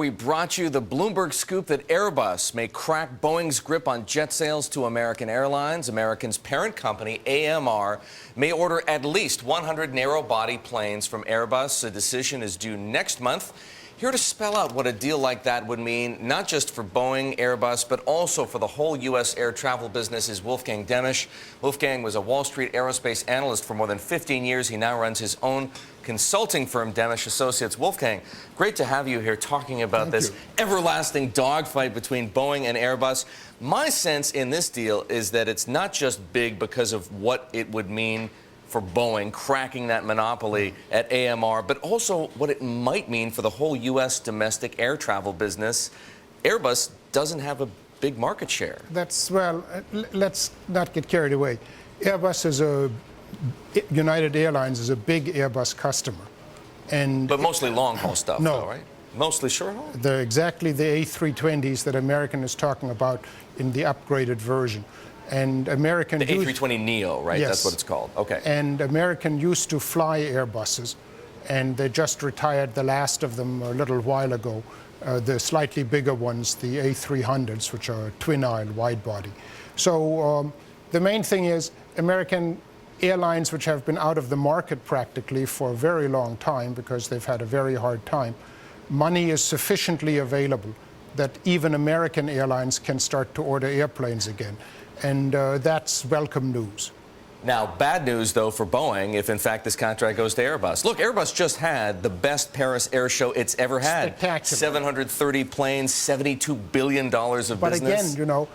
we brought you the Bloomberg scoop that Airbus may crack Boeing's grip on jet sales to American Airlines. American's parent company, AMR, may order at least 100 narrow-body planes from Airbus. A decision is due next month. Here to spell out what a deal like that would mean, not just for Boeing, Airbus, but also for the whole U.S. air travel business, is Wolfgang Demisch. Wolfgang was a Wall Street aerospace analyst for more than 15 years. He now runs his own consulting firm, Demisch Associates. Wolfgang, great to have you here talking about this everlasting dogfight between Boeing and Airbus. My sense in this deal is that it's not just big because of what it would mean for Boeing cracking that monopoly at AMR, but also what it might mean for the whole U.S. domestic air travel business. Airbus doesn't have a big market share. Well, let's not get carried away. Airbus is United Airlines is a big Airbus customer. But mostly long-haul stuff, no. though, right? Mostly short-haul? They're exactly the A320s that American is talking about in the upgraded version. And American the A320neo, right? Yes. That's what it's called. Okay. And American used to fly Airbuses, and they just retired the last of them a little while ago. The slightly bigger ones, the A300s, which are twin-aisle wide-body. So the main thing is American Airlines, which have been out of the market practically for a very long time because they've had a very hard time, money is sufficiently available that even American Airlines can start to order airplanes again. And that's welcome news. Now, bad news, though, for Boeing, if in fact this contract goes to Airbus. Look, Airbus just had the best Paris Air Show it's ever had. Spectacular. 730 planes, $72 billion of business. But again, you know,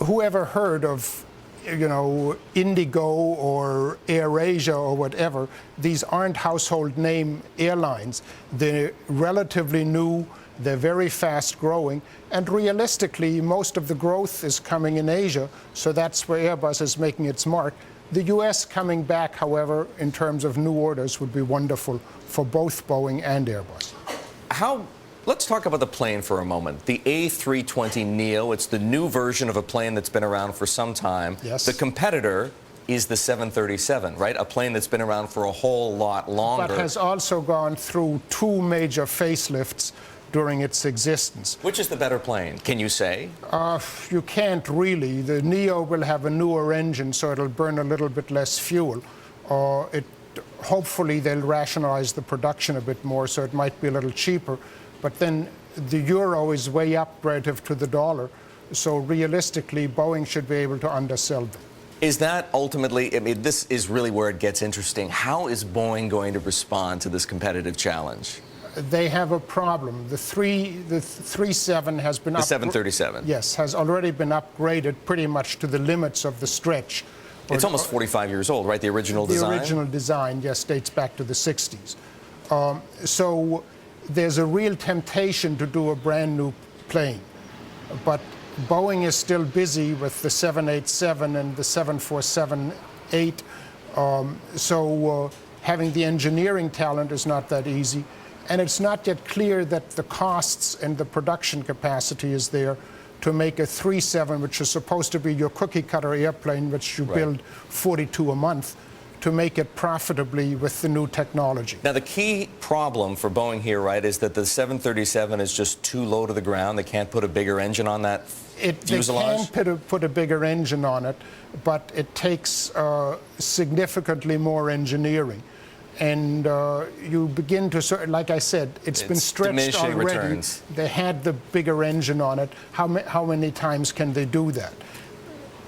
whoever heard of, you know, Indigo or AirAsia or whatever, these aren't household name airlines. They're relatively new. They're very fast growing, and realistically, most of the growth is coming in Asia, so that's where Airbus is making its mark. The U.S. coming back, however, in terms of new orders would be wonderful for both Boeing and Airbus. Let's talk about the plane for a moment. The A320neo, it's the new version of a plane that's been around for some time. Yes. The competitor is the 737, right? A plane that's been around for a whole lot longer. But has also gone through two major facelifts during its existence. Which is the better plane, can you say? You can't really. The Neo will have a newer engine, so it'll burn a little bit less fuel. Hopefully they'll rationalize the production a bit more, so it might be a little cheaper. But then the euro is way up relative to the dollar, so realistically, Boeing should be able to undersell them. Is that ultimately, I mean, this is really where it gets interesting. How is Boeing going to respond to this competitive challenge? They have a problem. The 37 has been... The 737? Yes, has already been upgraded pretty much to the limits of the stretch. It's almost 45 years old, right? The original design? The original design, yes, dates back to the 60s. So there's a real temptation to do a brand new plane. But Boeing is still busy with the 787 and the 747-8. So having the engineering talent is not that easy. And it's not yet clear that the costs and the production capacity is there to make a 37, which is supposed to be your cookie-cutter airplane, which you build 42 a month, to make it profitably with the new technology. Now, the key problem for Boeing here, right, is that the 737 is just too low to the ground. They can't put a bigger engine on that fuselage? They can put a bigger engine on it, but it takes significantly more engineering. And you begin to, like I said, it's been stretched already. Returns. They had the bigger engine on it. How many times can they do that?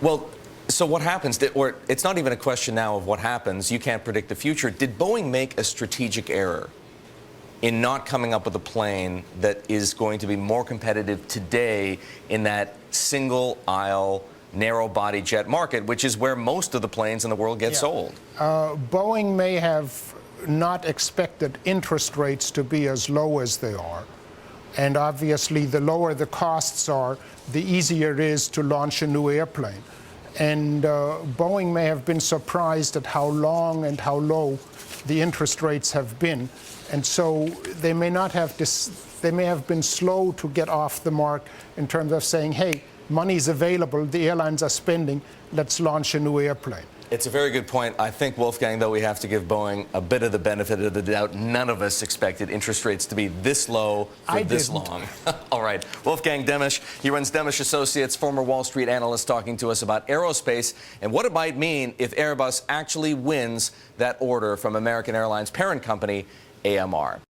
Well, so what happens? Or it's not even a question now of what happens. You can't predict the future. Did Boeing make a strategic error in not coming up with a plane that is going to be more competitive today in that single-aisle, narrow-body jet market, which is where most of the planes in the world get sold? Boeing may have not expected interest rates to be as low as they are. And obviously, the lower the costs are, the easier it is to launch a new airplane. And Boeing may have been surprised at how long and how low the interest rates have been. And so they may not have they may have been slow to get off the mark in terms of saying, hey, money's available, the airlines are spending, let's launch a new airplane. It's a very good point. I think, Wolfgang, though, we have to give Boeing a bit of the benefit of the doubt. None of us expected interest rates to be this low for this long. All right. Wolfgang Demisch, he runs Demisch Associates, former Wall Street analyst, talking to us about aerospace and what it might mean if Airbus actually wins that order from American Airlines parent company, AMR.